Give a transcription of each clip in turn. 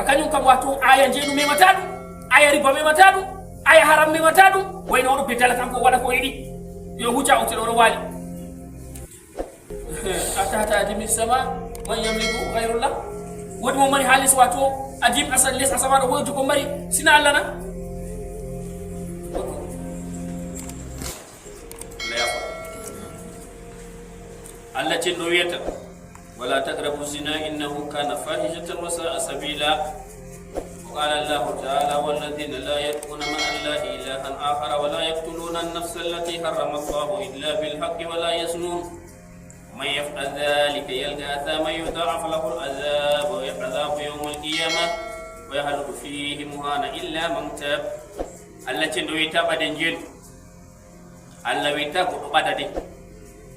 kanyum kam wato aya jeenu memata ɗum aya riba memata ɗum aya haram memata ɗum wayno oɗo bedala kanko waɗa ko yiɗi yo hucca oteɗo oɗo waali atata adimi sama man yamliku gayrullah wodi mo mari halis wato adim asal les asama ɗo wodi ko mari sina Allah na Allah cin wiyata wala taqrabu zina innahu kana fahishatan wa sa'a sabila wa qala Allah ta'ala wal ladina la yad'una ma'a Allahi ilahan akhar wa la yaqtuluna an-nafsa allati harrama Allah illa bil haqqi wa la yaznun man yaf'al dhalika yalqa athama yudha'af lahu al-'adhab wa ya'dhabu yawm al-qiyamah wa yahluku fihi muhana illa man tab. Allah cin wiyata baden jenu Allah wiyata ko badade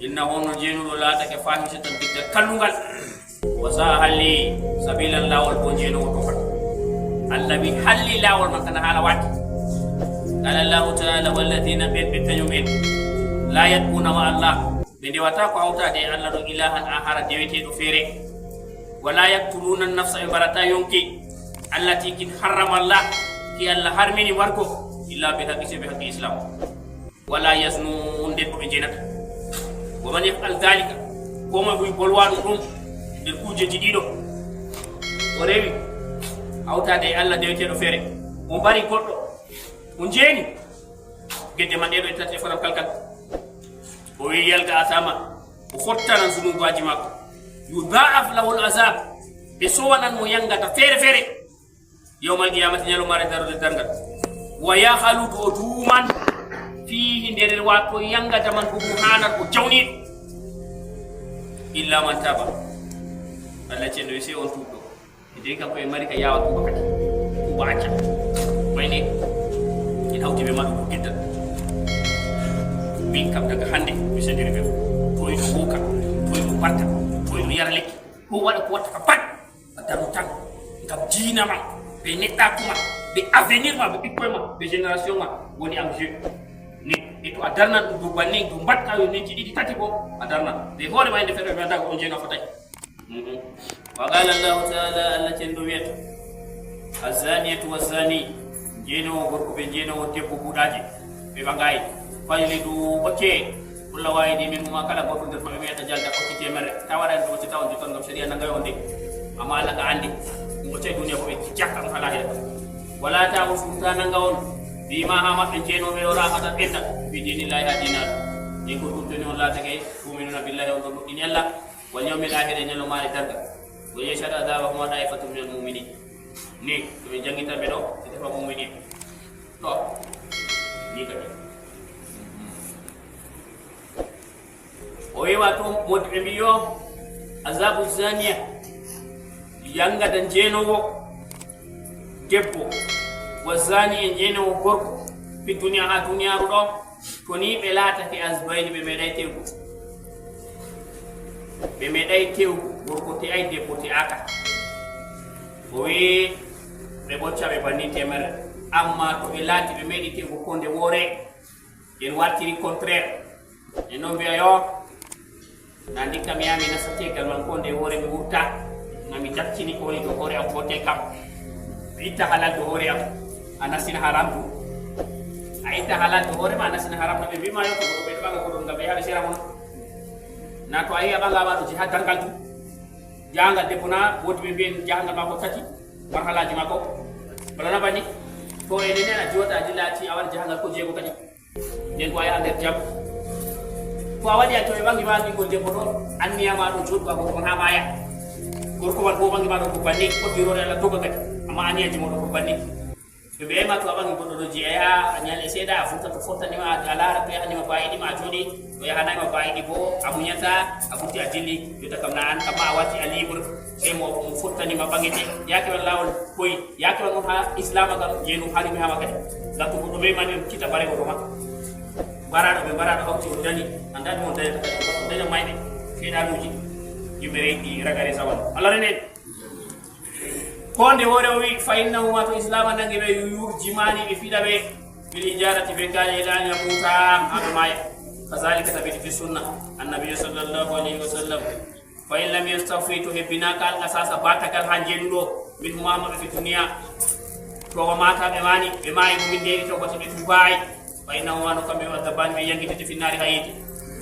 inna hono jeenuɗo laatake fahisatan bidda kallungal wa sa halli sabilan lawol bo jeenowo tofat allah wi halli lawol man kana haala waati qala allahu taala walladina ɓen kañum en la yad'una ma allah ɓe ndewata ko hawtade e allah ɗo ilahan ahara deweteɗo feere wala yaktuluna nafsa ɓe mbarata yonki allati kin harrama allah ki allah harmini wargo illa ɓe haqqi se ɓe haqqi islam wala yasnun nden ko ɓe jeenata ومن يفعل ذلك كما بي بولوان دوم دل كوجه جديدو وريوي اوتا دي الله ديوتي دو فيري مو باري goddo mo jeeni gede man dedo tati faram kalkal o wi yalga asama o fottana zunubaji makko yudha'af lahu al'azab be sowanan mo yangata fere fere yawmal qiyamati nyalo mare darode dangal wa yahaludu duman fihi nder wato yangata man bugu hanan ko jawni illa man taba Allah ce no sai on tudo idan ka koy mari ka yawa tuba kati tuba acca bayne in hawti be madu gidda min kam daga hande mi sediri be to yi buka to yi barta to yi yara lekki ko wada ko wata pat adamu tan kam dina ma be netta kuma be avenir ma be ikoy ma be generation ma woni am je ni itu adarna du banning du mbatta yo ni di tati bo adarna de hore ma inde fere be ndaga on jenga fotay wa qala allah ta'ala alla tendo wet azaniyatu wazani jeno gorko be jeno debbo budaje be bangayi faylidu oke kulla waydi min ma kala goto der ma be meta jalda ko ci temere tawara do ci taw joton ngam sharia nanga yonde amma alla ga andi mo tay duniya ko be jakkam fala heda wala ta usultana ngawon bima hama jeno be ora hata benda bidini la ya dinar ni ko tuntuni on la take mu'minuna billahi wa in Allah wal yawmil akhir nyalo mari darga wa yashada da wa ma daifatu minal mu'minin ni to be jangita be do defa mu'minin to ni ka o yewa to mod be biyo azabu zaniya yanga dan jeno wo debbo wazani en jeno gorko fi dunya ha dunyaru ɗo to ni ɓe laatake asbayni ɓe meeɗay tewgu ɓe meeɗay tewgu gorko te ay debbo te aka o wi ɓe ɓocca ɓe banni temere amma to ɓe laati ɓe meeɗi tewgu konde woore en wartiri contraire e noon mbiya yo na ndikka mi yami nasategal man konde woore mi wurta ngami jaccini ko woni to hoore am fote kam mi itta halal to hoore am anasina haram tu aita halal to hore ma anasina haram be bima yo ko be banga ko don gabe yabe sira mon na to ayi banga ba to jihad dangal tu janga de puna wodi be ben janga ba ko tati marhalaji mako bala na bani to e ne na jota dilati awar janga ko jego kadi den ko ay ande jam ko awadi to e bangi bangi ko debbo don anniya ma do jodba ko ha maya gorko wal ko bangi ma do ko banni ko biro la to kadi amma aniya jimo do ko banni be ma to abangi godo do jeya anyale seda afuta to fota ni ma alara to yani ma baidi ma jodi to ya hanai ma baidi bo amunyata abuti ajili yota kamna an kama awati alibur e mo fota ni ma bangete yake wallawol koy yake won ha islam ga jenu harimi ha wakati datu godo be man kita bare godo ma barado hawti o dani andani mo dayata ko dana mayde seda muji yimere di ragare sawal Allah rene konde wore o wi fa innahu ma to islam nangi be yurjimani be fida be bil ijarati be gaje dani muta amaya kazalika tabiti fi sunnah annabi sallallahu alaihi wasallam fa in lam yastaghfiru hibbinaka al-asasa batakal hanjendo min huma fi dunya to mata be mani be mai min deri to bati be tubai fa inna wa no kambe wadda ban be yangi te finari hayiti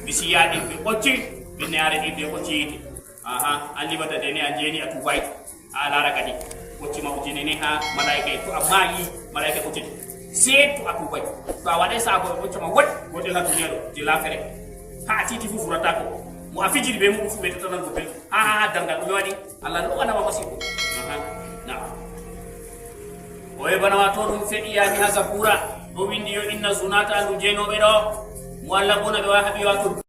bisiyadi be bocci be neare di be bocci aha andi bata deni anjeni atubai ala rakadi bocci ma bocci ne ha malaika to amayi malaika bocci setu atubai to awade sabo bocci ma wot wode la dunya do di la fere ha titi fu furata ko mo afijiri be mu fu be tanan ko be ha dangal do wadi allah do wana ma masibo aha na oye bana wato dum fedi ya ni hasabura do windi yo inna sunata andu jeno be do mo allah bona be wahabi wato